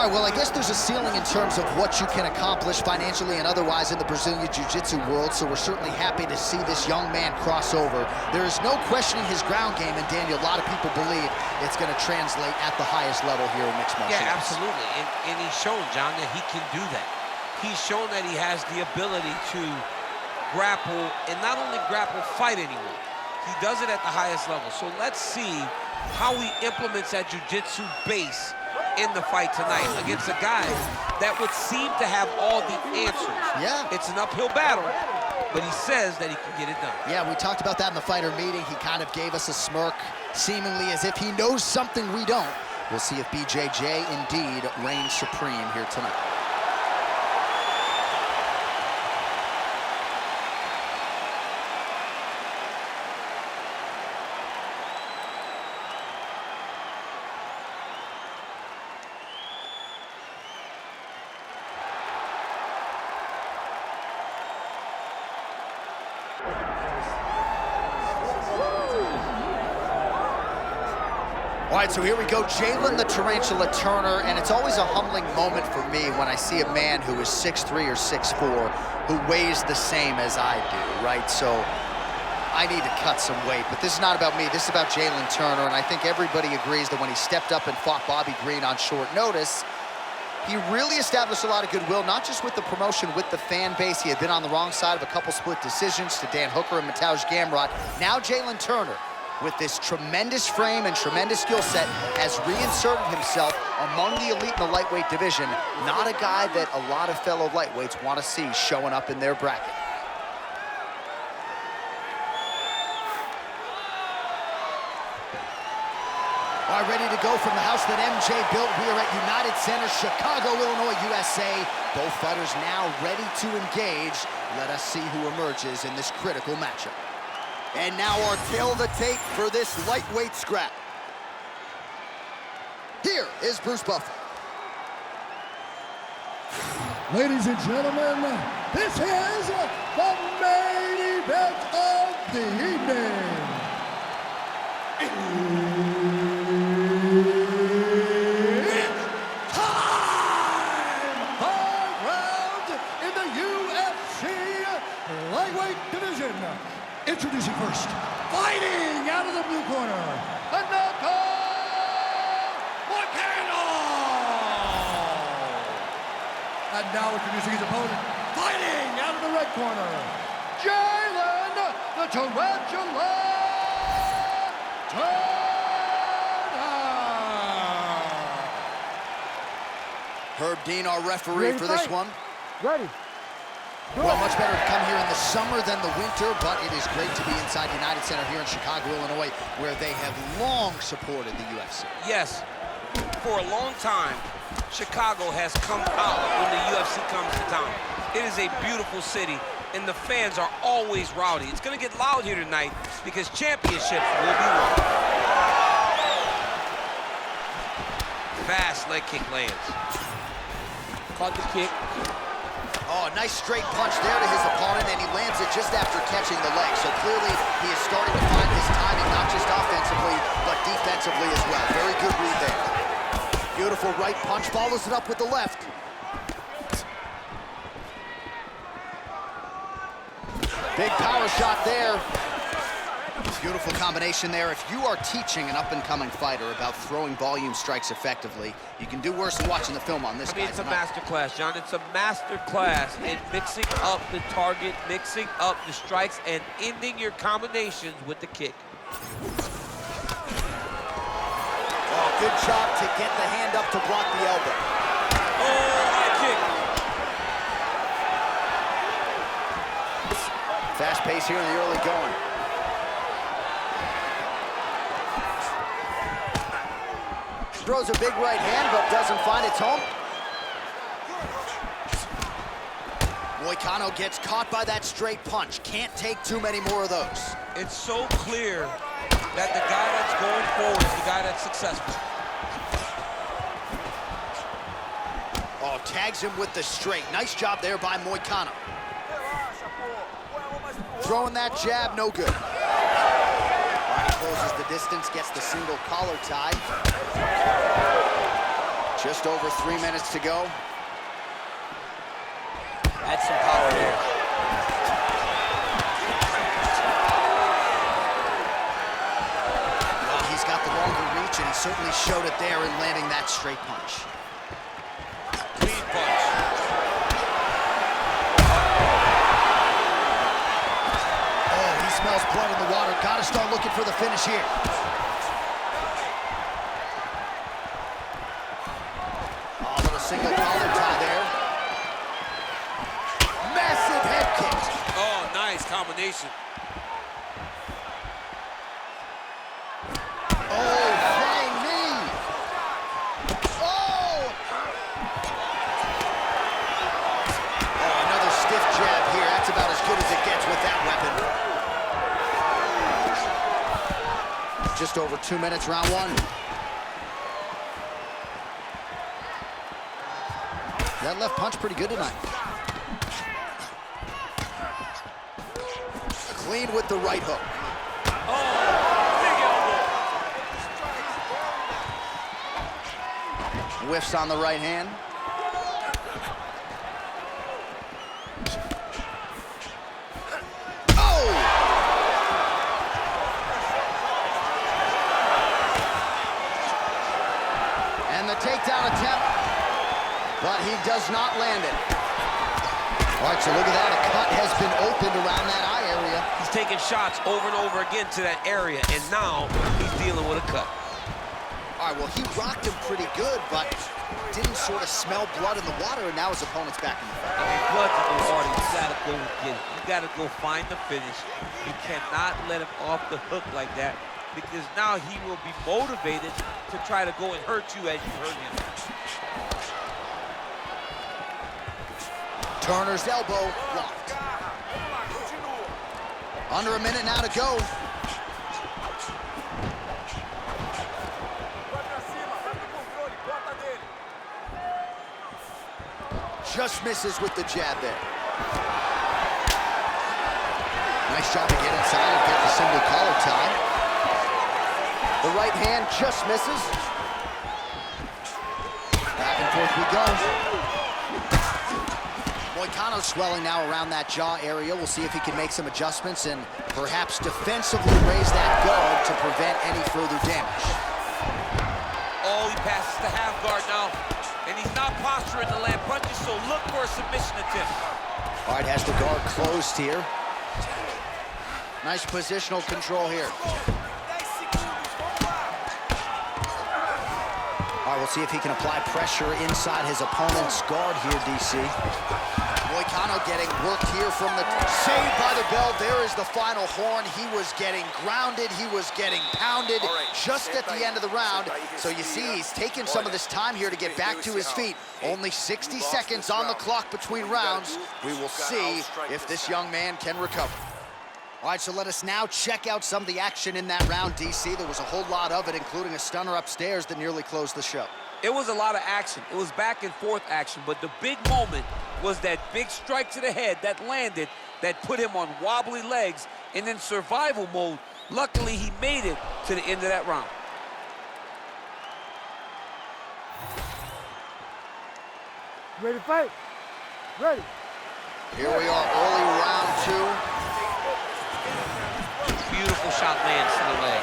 All right, well, I guess there's a ceiling in terms of what you can accomplish financially and otherwise in the Brazilian Jiu-Jitsu world, so we're certainly happy to see this young man cross over. There is no questioning his ground game, and Daniel, a lot of people believe it's going to translate at the highest level here in mixed martial arts. Yeah, absolutely, and he's shown, John, that he can do that. He's shown that he has the ability to grapple, and not only grapple, fight anyone. He does it at the highest level, so let's see how he implements that jiu-jitsu base in the fight tonight against a guy that would seem to have all the answers. Yeah. It's an uphill battle, but he says that he can get it done. Yeah, we talked about that in the fighter meeting. He kind of gave us a smirk, seemingly as if he knows something we don't. We'll see if BJJ indeed reigns supreme here tonight. All right, so here we go, Jalin the Tarantula Turner, and it's always a humbling moment for me when I see a man who is 6'3" or 6'4", who weighs the same as I do, right? So I need to cut some weight, but this is not about me, this is about Jalin Turner, and I think everybody agrees that when he stepped up and fought Bobby Green on short notice, he really established a lot of goodwill, not just with the promotion, with the fan base. He had been on the wrong side of a couple split decisions to Dan Hooker and Mateusz Gamrot. Now Jalin Turner, with this tremendous frame and tremendous skill set, has reinserted himself among the elite in the lightweight division. Not a guy that a lot of fellow lightweights want to see showing up in their bracket. All right, ready to go from the house that MJ built. We are at United Center, Chicago, Illinois, USA. Both fighters now ready to engage. Let us see who emerges in this critical matchup. And now our tail of the tape for this lightweight scrap. Here is Bruce Buffer. Ladies and gentlemen, this is the main event of the evening. It's time! 5 rounds in the UFC lightweight division. Introducing first, fighting out of the blue corner, Renato Moicano! And now introducing his opponent, fighting out of the red corner, Jalin the Tarantula Turner! Herb Dean, our referee for this one. Ready. Well, much better to come here in the summer than the winter, but it is great to be inside United Center here in Chicago, Illinois, where they have long supported the UFC. Yes, for a long time, Chicago has come out when the UFC comes to town. It is a beautiful city, and the fans are always rowdy. It's going to get loud here tonight because championships will be won. Fast leg kick lands. Caught the kick. Oh, a nice straight punch there to his opponent, and he lands it just after catching the leg. So clearly, he is starting to find his timing, not just offensively, but defensively as well. Very good read there. Beautiful right punch, follows it up with the left. Big power shot there. Beautiful combination there. If you are teaching an up-and-coming fighter about throwing volume strikes effectively, you can do worse than watching the film on this guy. It's a master class, John. It's a master class in mixing up the target, mixing up the strikes, and ending your combinations with the kick. Oh, good job to get the hand up to block the elbow. Oh, high kick. Fast pace here in the early going. Throws a big right hand, but doesn't find its home. Moicano gets caught by that straight punch. Can't take too many more of those. It's so clear that the guy that's going forward is the guy that's successful. Oh, tags him with the straight. Nice job there by Moicano. Throwing that jab, no good. Body closes the distance, gets the single collar tie. Just over 3 minutes to go. That's some power there. Well, he's got the longer reach, and he certainly showed it there in landing that straight punch. Clean punch. Oh, he smells blood in the water. Got to start looking for the finish here. Oh, a little single collar tie there. Massive head kick. Oh, nice combination. Oh, flying knee. Oh! Oh, another stiff jab here. That's about as good as it gets with that weapon. Just over 2 minutes, round one. That left punch pretty good tonight. Clean with the right hook. Whiffs on the right hand. Oh! And the takedown attempt, but he does not land it. All right, so look at that. A cut has been opened around that eye area. He's taking shots over and over again to that area, and now he's dealing with a cut. All right, well, he rocked him pretty good, but didn't sort of smell blood in the water, and now his opponent's back in the fight. I mean, blood's in the water. You gotta go get it. You gotta go find the finish. You cannot let him off the hook like that, because now he will be motivated to try to go and hurt you as you hurt him. Turner's elbow blocked. Under a minute now to go. Just misses with the jab there. Nice job to get inside and get the single collar tie. The right hand just misses. Back and forth we go. Moicano swelling now around that jaw area. We'll see if he can make some adjustments and perhaps defensively raise that guard to prevent any further damage. Oh, he passes the half guard now. And he's not posturing to land punches, so look for a submission attempt. All right, has the guard closed here. Nice positional control here. All right, we'll see if he can apply pressure inside his opponent's guard here, DC. Moicano getting worked here from the... Saved by the bell. There is the final horn. He was getting grounded. He was getting pounded just at the end of the round. So you see he's taking some of this time here to get back to his feet. Only 60 seconds on the clock between rounds. We will see if this young man can recover. All right, so let us now check out some of the action in that round, DC. There was a whole lot of it, including a stunner upstairs that nearly closed the show. It was a lot of action. It was back and forth action, but the big moment was that big strike to the head that landed, that put him on wobbly legs, and in survival mode, luckily he made it to the end of that round. Ready to fight? Ready. Here we are, early round two. Beautiful shot lands to the leg.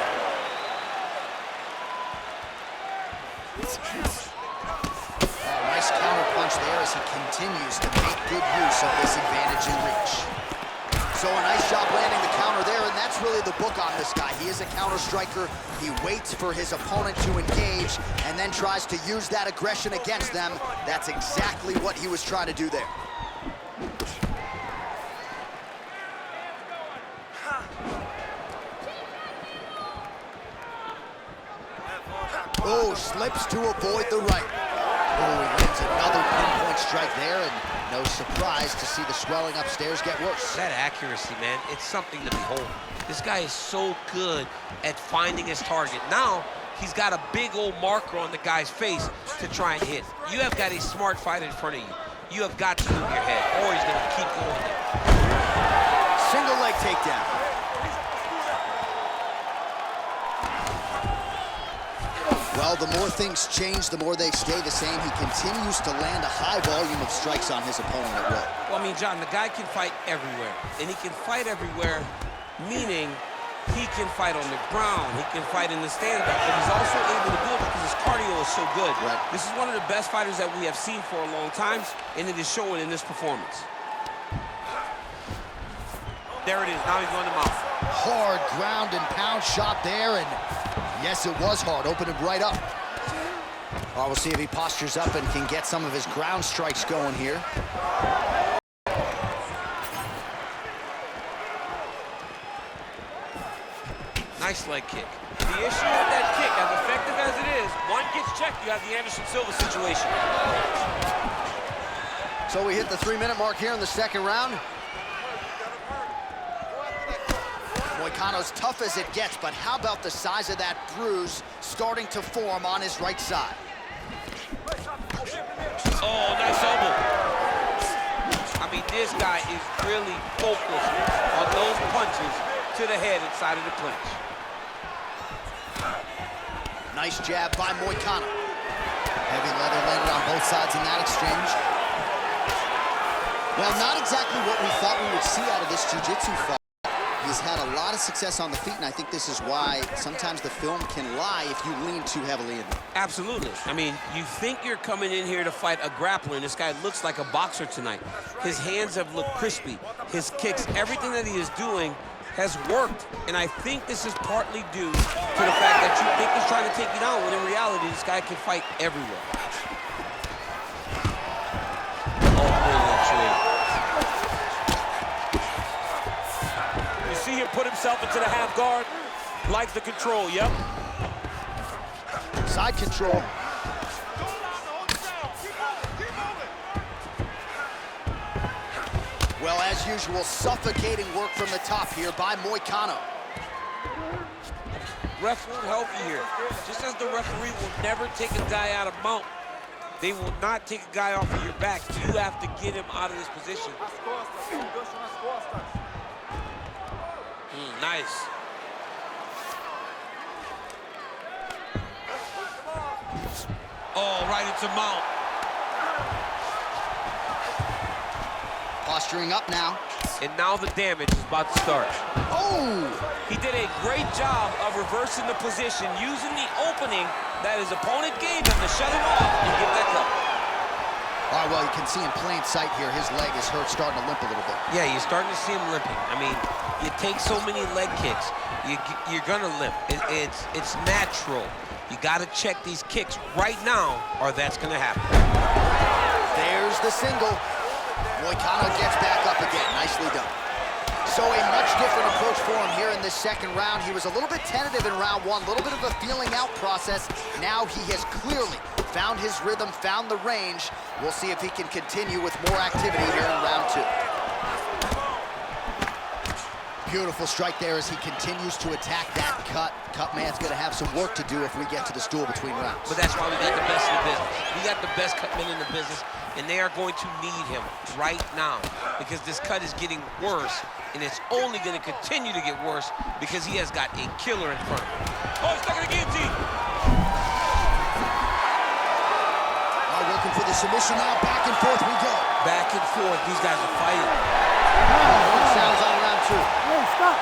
Nice counter punch there as he continues to make good use of this advantage in reach. So a nice job landing the counter there, and that's really the book on this guy. He is a counter striker. He waits for his opponent to engage and then tries to use that aggression against them. That's exactly what he was trying to do there. Oh, slips to avoid the right. Oh, he lands another pinpoint strike there, and no surprise to see the swelling upstairs get worse. That accuracy, man, it's something to behold. This guy is so good at finding his target. Now, he's got a big old marker on the guy's face to try and hit. You have got a smart fight in front of you. You have got to move your head, or he's gonna keep going there. Single leg takedown. Well the more things change, the more they stay the same. He continues to land a high volume of strikes on his opponent at will. Well, I mean, John, the guy can fight everywhere. And he can fight everywhere, meaning he can fight on the ground, he can fight in the stand-up, but he's also able to do it because his cardio is so good. Right. This is one of the best fighters that we have seen for a long time, and it is showing in this performance. There it is, now he's going to mouth. Hard ground and pound shot there, and yes, it was hard, opened him right up. All right, we'll see if he postures up and can get some of his ground strikes going here. Nice leg kick. The issue with that kick, as effective as it is, one gets checked, you have the Anderson Silva situation. So we hit the 3-minute mark here in the second round. Moicano's tough as it gets, but how about the size of that bruise starting to form on his right side? Oh, nice elbow. I mean, this guy is really focused on those punches to the head inside of the clinch. Nice jab by Moicano. Heavy leather landed on both sides in that exchange. Well, not exactly what we thought we would see out of this jiu-jitsu fight. He's had a lot of success on the feet, and I think this is why sometimes the film can lie if you lean too heavily in. Absolutely. I mean, you think you're coming in here to fight a grappler, and this guy looks like a boxer tonight. His hands have looked crispy. His kicks, everything that he is doing has worked, and I think this is partly due to the fact that you think he's trying to take you down, when in reality, this guy can fight everywhere. See him put himself into the half guard, likes the control, yep. Side control. Well, as usual, suffocating work from the top here by Moicano. Ref won't help you here. Just as the referee will never take a guy out of mount, they will not take a guy off of your back. You have to get him out of this position. Nice. Oh, right into mount. Posturing up now. And now the damage is about to start. Oh! He did a great job of reversing the position, using the opening that his opponent gave him to shut him off and get that cut. All right, well, you can see in plain sight here, his leg is hurt, starting to limp a little bit. Yeah, you're starting to see him limping. I mean, you take so many leg kicks, you're gonna limp. It's natural. You gotta check these kicks right now, or that's gonna happen. There's the single. Moicano gets back up again. Nicely done. So a much different approach for him here in this second round. He was a little bit tentative in round one, a little bit of a feeling out process. Now he has clearly found his rhythm, found the range. We'll see if he can continue with more activity here in round two. Beautiful strike there as he continues to attack that cut. Cut man's gonna have some work to do if we get to the stool between rounds. But that's why we got the best in the business. We got the best cut men in the business, and they are going to need him right now because this cut is getting worse, and it's only gonna continue to get worse because he has got a killer in front of him. Oh, he's stuck in the guillotine. Looking for the submission now. Back and forth we go. Back and forth. These guys are fighting. Sounds on round two. Hey, stop.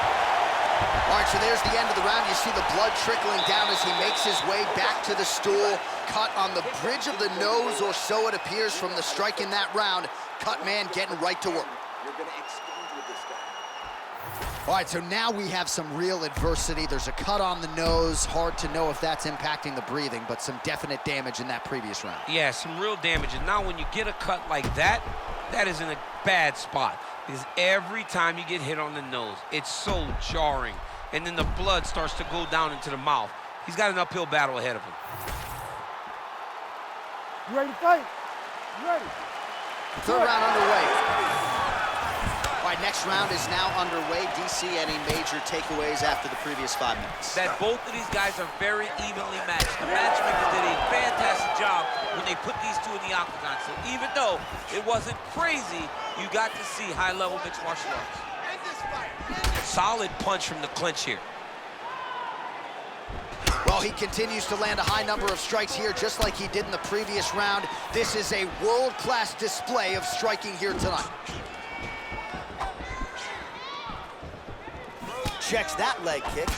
All right, so there's the end of the round. You see the blood trickling down as he makes his way back to the stool. Cut on the bridge of the nose, or so it appears from the strike in that round. Cut man getting right to work. All right, so now we have some real adversity. There's a cut on the nose. Hard to know if that's impacting the breathing, but some definite damage in that previous round. Yeah, some real damage. And now when you get a cut like that, that is in a bad spot. Because every time you get hit on the nose, it's so jarring. And then the blood starts to go down into the mouth. He's got an uphill battle ahead of him. You ready to fight? You ready? Third round underway. All right, next round is now underway. DC, any major takeaways after the previous 5 minutes? That both of these guys are very evenly matched. The matchmakers did a fantastic job when they put these two in the octagon. So even though it wasn't crazy, you got to see high-level mixed martial arts. Solid punch from the clinch here. Well, he continues to land a high number of strikes here, just like he did in the previous round. This is a world-class display of striking here tonight. Checks that leg kick.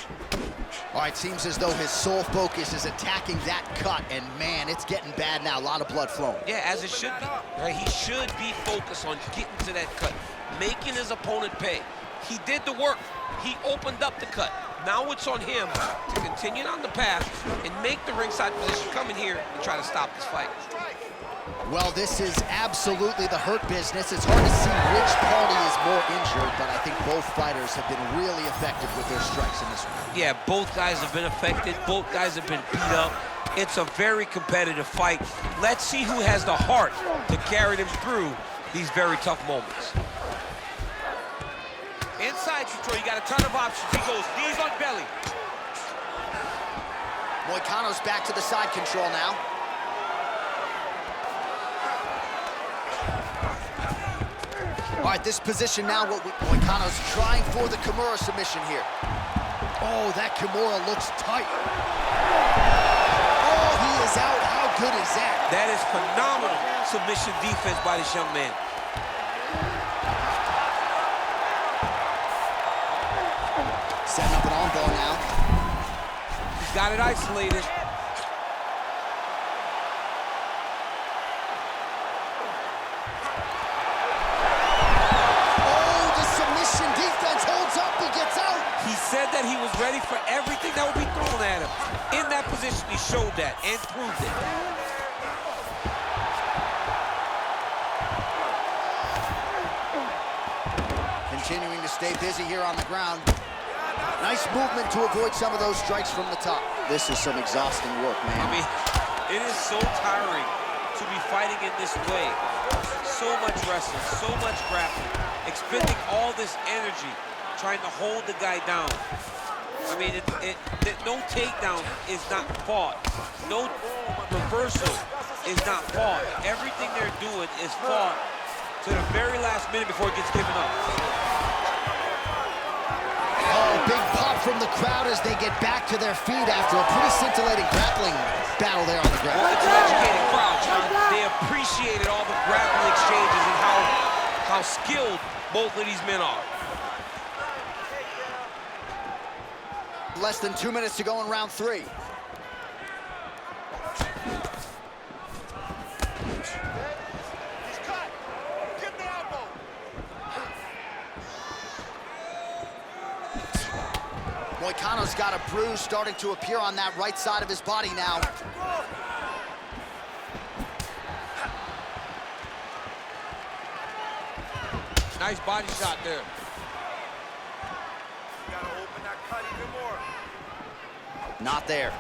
All right, seems as though his sole focus is attacking that cut, and man, it's getting bad now. A lot of blood flowing. Yeah, as it should be. Right? He should be focused on getting to that cut, making his opponent pay. He did the work. He opened up the cut. Now it's on him to continue on the path and make the ringside position, come in here and try to stop this fight. Well, this is absolutely the hurt business. It's hard to see which party is more injured, but I think both fighters have been really effective with their strikes in this one. Yeah, both guys have been affected. Both guys have been beat up. It's a very competitive fight. Let's see who has the heart to carry them through these very tough moments. Inside control, you got a ton of options. He goes knees on belly. Moicano's back to the side control now. All right, this position now, Moicano's trying for the Kimura submission here. Oh, that Kimura looks tight. Oh, he is out. How good is that? That is phenomenal submission defense by this young man. Setting up an arm bar now. He's got it isolated. Said that he was ready for everything that would be thrown at him. In that position, he showed that and proved it. Continuing to stay busy here on the ground. Nice movement to avoid some of those strikes from the top. This is some exhausting work, man. I mean, it is so tiring to be fighting in this way. So much wrestling, so much grappling, expending all this energy trying to hold the guy down. I mean, no takedown is not fought. No reversal is not fought. Everything they're doing is fought to the very last minute before it gets given up. Oh, big pop from the crowd as they get back to their feet after a pretty scintillating grappling battle there on the ground. Well, it's an educated crowd, John. They appreciated all the grappling exchanges and how skilled both of these men are. Less than 2 minutes to go in round 3. Moicano's got a bruise starting to appear on that right side of his body now. Nice body shot there. Not there.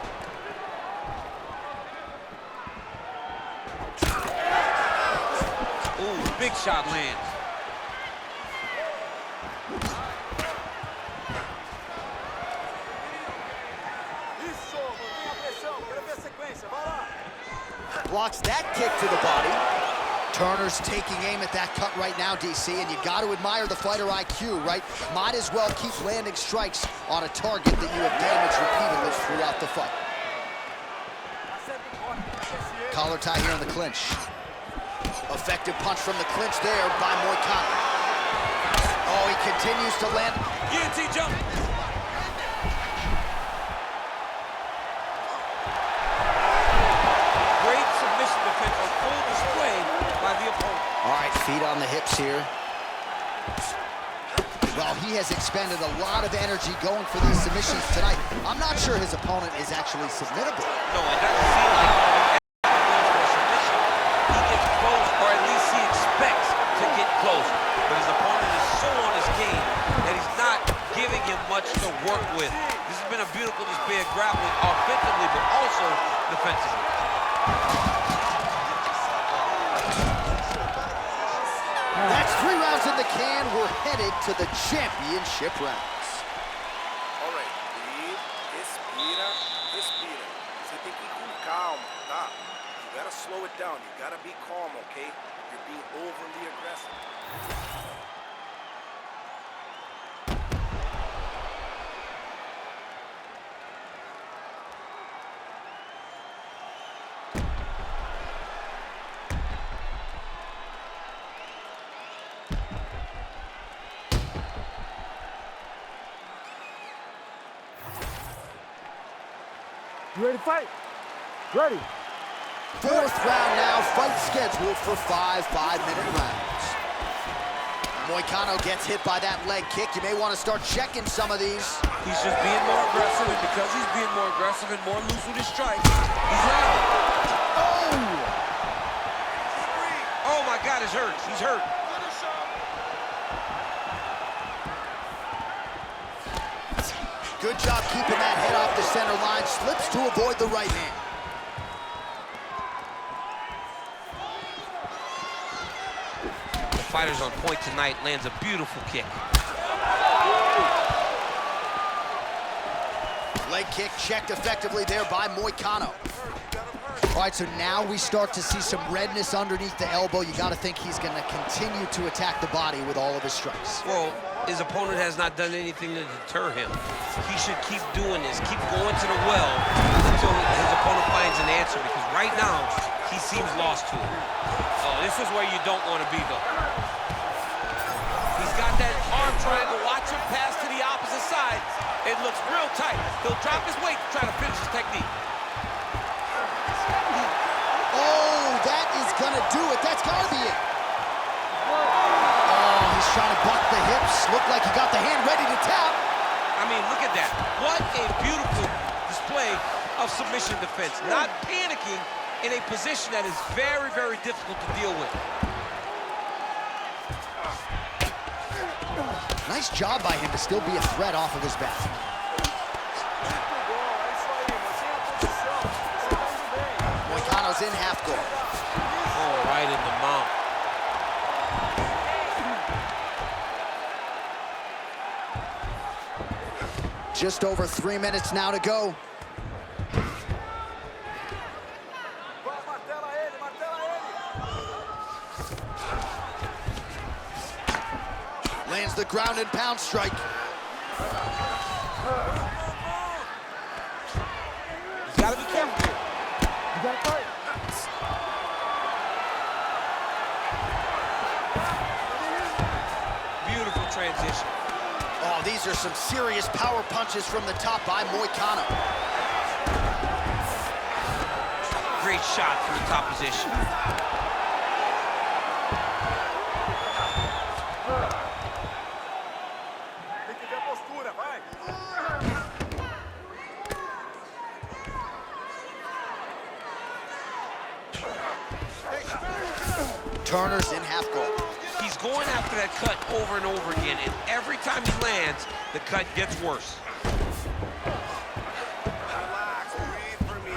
Ooh, big shot lands. Blocks that kick to the body. Turner's taking aim at that cut right now, DC, and you got to admire the fighter IQ, right? Might as well keep landing strikes on a target that you have damaged repeatedly throughout the fight. Collar tie here in the clinch. Effective punch from the clinch there by Moicano. Oh, he continues to land. Guillotine jump. Great submission defense on full display by the opponent. All right, feet on the hips here. Well, he has expended a lot of energy going for these submissions tonight. I'm not sure his opponent is actually submittable. No, it doesn't seem like it. For a submission, he gets close, or at least he expects to get close. But his opponent is so on his game that he's not giving him much to work with. This has been a beautiful display of grappling offensively, but also defensively. That's 3 rounds in the can. We're headed to the championship rounds. All right, breathe, respira, respira. Você tem que ir com calma, tá? You gotta slow it down. You gotta be calm, okay? You're being overly aggressive. You ready to fight? Ready. Fourth round now, fight scheduled for 5 5-minute rounds. Moicano gets hit by that leg kick. You may want to start checking some of these. He's just being more aggressive, and because he's being more aggressive and more loose with his strikes, he's landing. Oh my God, he's hurt. He's hurt. Good job keeping that head off the center line. Slips to avoid the right hand. The fighter's on point tonight, lands a beautiful kick. Leg kick checked effectively there by Moicano. All right, so now we start to see some redness underneath the elbow. You got to think he's going to continue to attack the body with all of his strikes. Well, his opponent has not done anything to deter him. He should keep doing this, keep going to the well until his opponent finds an answer, because right now, he seems lost to it. Oh, this is where you don't want to be, though. He's got that arm triangle. Watch him pass to the opposite side. It looks real tight. He'll drop his weight to try to finish his technique. Oh, that is gonna do it. That's gotta be it. Oh, he's trying to buck the hips. Looked like he got the hand ready to tap. I mean, look at that. What a beautiful display of submission defense. Not panicking in a position that is very, very difficult to deal with. Nice job by him to still be a threat off of his back. Moicano's in half guard. Oh, right in the mount. Just over 3 minutes now to go. Lands the ground and pound strike. He's got to be careful here. You got to fight. Beautiful transition. Oh, these are some serious power punches from the top by Moicano. Great shot from the top position. Turner's in half guard. He's going after that cut over and over again, and every time he lands, the cut gets worse. Relax, breathe for me.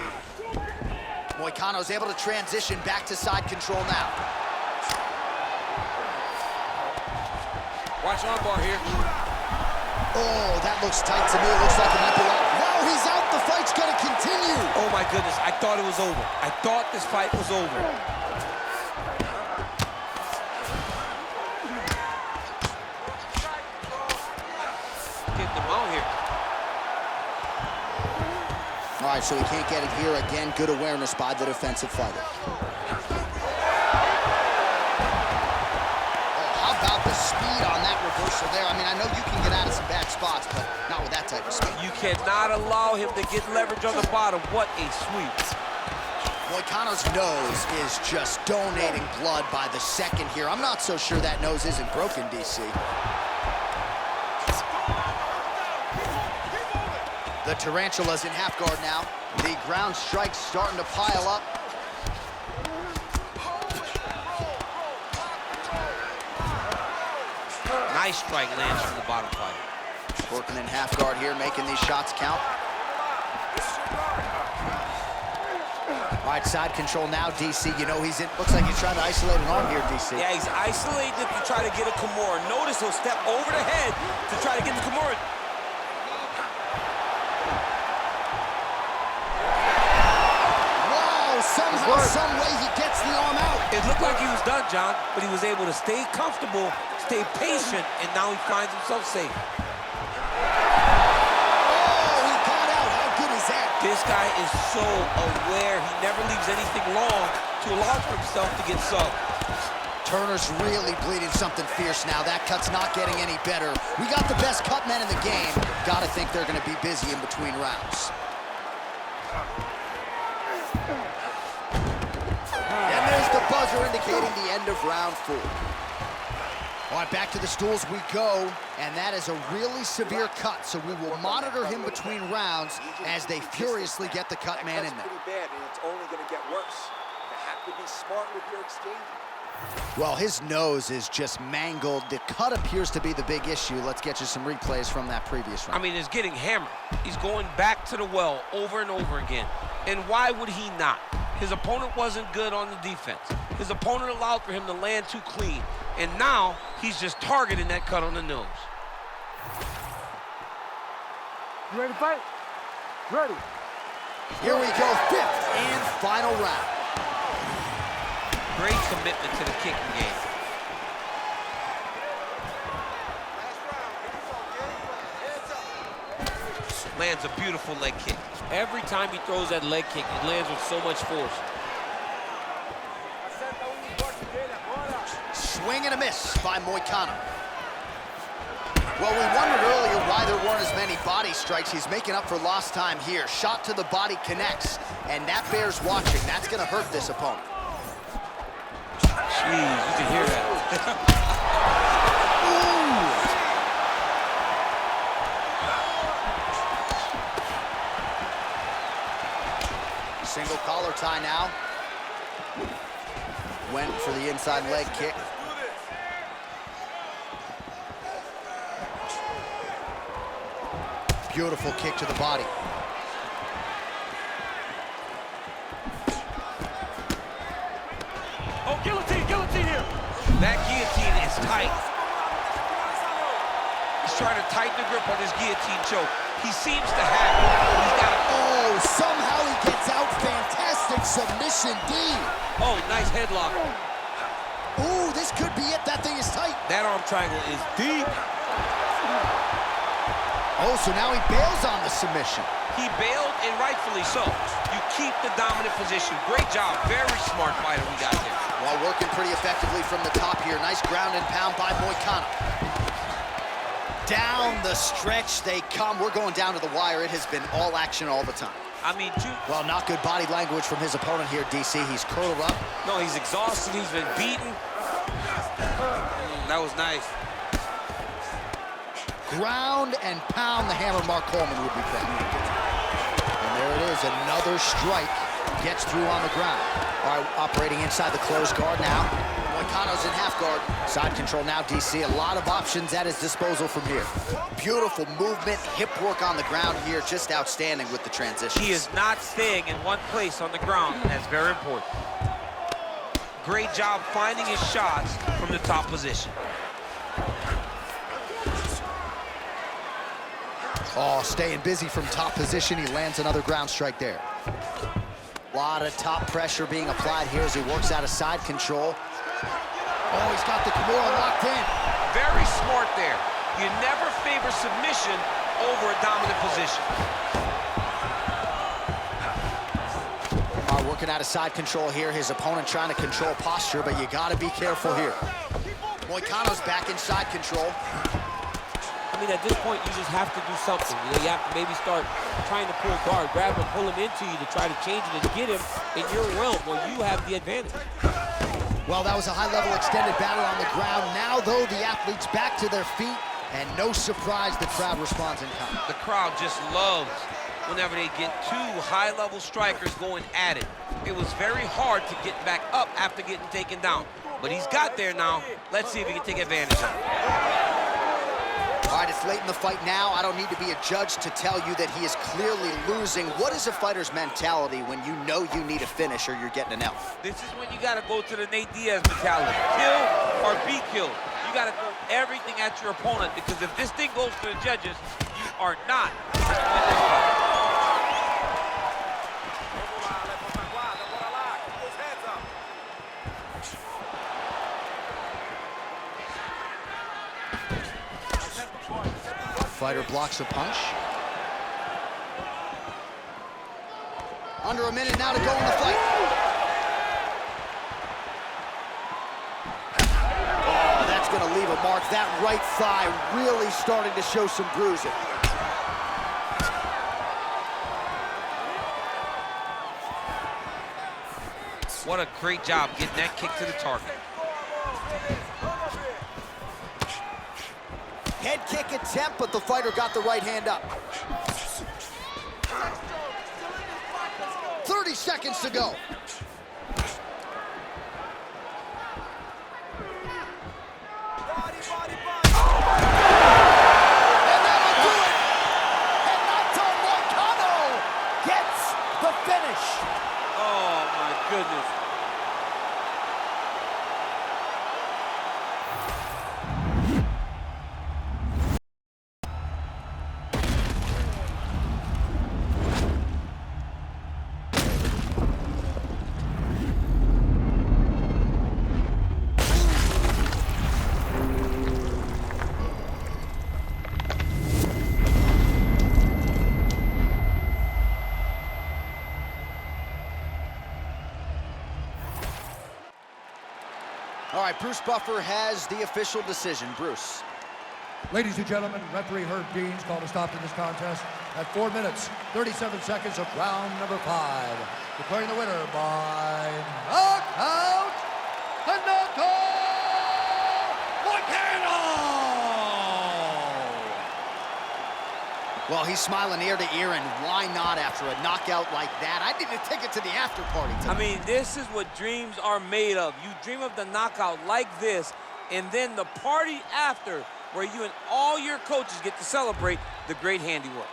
Moicano's able to transition back to side control now. Watch armbar here. Oh, that looks tight to me. It looks like it might be locked. Wow, he's out. The fight's gonna continue. Oh my goodness, I thought it was over. I thought this fight was over. Getting them out here. All right, so he can't get it here again. Good awareness by the defensive fighter. How about the speed on that reversal there? I mean, I know you can get out of some bad spots, but not with that type of speed. You cannot allow him to get leverage on the bottom. What a sweep. Moicano's nose is just donating blood by the second here. I'm not so sure that nose isn't broken, DC. The Tarantula's in half guard now. The ground strikes starting to pile up. Nice strike lands from the bottom fighter. Working in half guard here, making these shots count. All right, side control now, DC. You know he's in, looks like he's trying to isolate an arm here, DC. Yeah, he's isolating it to try to get a Kimura. Notice he'll step over the head to try to get the Kimura. Wow, somehow, some way he gets the arm out. It looked like he was done, John, but he was able to stay comfortable, stay patient, and now he finds himself safe. This guy is so aware. He never leaves anything long to allow for himself to get subbed. Turner's really bleeding something fierce now. That cut's not getting any better. We got the best cut men in the game. Gotta think they're gonna be busy in between rounds. And there's the buzzer indicating the end of round 4. All right, back to the stools we go, and that is a really severe cut, so we will monitor him between rounds as they furiously get the cut man in there. Pretty bad, and it's only going to get worse. You have to be smart with your exchange. Well, his nose is just mangled. The cut appears to be the big issue. Let's get you some replays from that previous round. I mean, it's getting hammered. He's going back to the well over and over again. And why would he not? His opponent wasn't good on the defense. His opponent allowed for him to land too clean. And now, he's just targeting that cut on the nose. You ready to fight? Ready. Here we go, 5th and final round. Great commitment to the kicking game. Lands a beautiful leg kick. Every time he throws that leg kick, it lands with so much force. Swing and a miss by Moicano. Well, we wondered earlier why there weren't as many body strikes. He's making up for lost time here. Shot to the body connects, and that bears watching. That's going to hurt this opponent. Jeez, you can hear that. Single collar tie now. Went for the inside leg kick. Beautiful kick to the body. Oh, guillotine, guillotine here. That guillotine is tight. He's trying to tighten the grip on his guillotine choke. He seems to have it. He's got it. Oh, somehow he gets out. Fantastic submission, D. Oh, nice headlock. Ooh, this could be it. That thing is tight. That arm triangle is deep. Oh, so now he bails on the submission. He bailed, and rightfully so. You keep the dominant position. Great job. Very smart fighter we got there. While working pretty effectively from the top here. Nice ground and pound by Moicano. Down the stretch they come. We're going down to the wire. It has been all action all the time. I mean, Well, not good body language from his opponent here, DC. He's curled up. no, he's exhausted. He's been beaten. That was nice. Ground and pound, the hammer Mark Coleman would be proud. And there it is, another strike. Gets through on the ground. All right, operating inside the closed guard now. Moicano's in half guard. Side control now, DC. A lot of options at his disposal from here. Beautiful movement, hip work on the ground here. Just outstanding with the transition. He is not staying in one place on the ground, and that's very important. Great job finding his shots from the top position. Oh, staying busy from top position. He lands another ground strike there. A lot of top pressure being applied here as he works out of side control. Oh, he's got the Kimura locked in. Very smart there. You never favor submission over a dominant position. Working out of side control here. His opponent trying to control posture, but you got to be careful here. Moicano's back in side control. I mean, at this point, you just have to do something. You know, you have to maybe start trying to pull guard, grab him, pull him into you to try to change it and get him in your realm where you have the advantage. Well, that was a high-level extended battle on the ground. Now, though, the athletes back to their feet, and no surprise the crowd responds in kind. The crowd just loves whenever they get two high-level strikers going at it. It was very hard to get back up after getting taken down. But he's got there now. Let's see if he can take advantage of it. All right, it's late in the fight now. I don't need to be a judge to tell you that he is clearly losing. What is a fighter's mentality when you know you need a finish or you're getting an L? This is when you got to go to the Nate Diaz mentality. Kill or be killed. You got to throw everything at your opponent, because if this thing goes to the judges, you are not going to win this fight. Fighter blocks a punch. Under a minute now to go in the fight. Oh, that's going to leave a mark. That right thigh really starting to show some bruising. What a great job getting that kick to the target. Head kick attempt, but the fighter got the right hand up. 30 seconds to go. And that'll do it. Renato Moicano gets the finish. Oh, my goodness. All right, Bruce Buffer has the official decision. Bruce. Ladies and gentlemen, referee Herb Deans called a stop to this contest at 4 minutes, 37 seconds of round number 5. Declaring the winner by knockout, Renato Moicano! Well, he's smiling ear to ear, and why not after a knockout like that? I need a ticket to the after party tonight. I mean, this is what dreams are made of. You dream of the knockout like this, and then the party after, where you and all your coaches get to celebrate the great handiwork.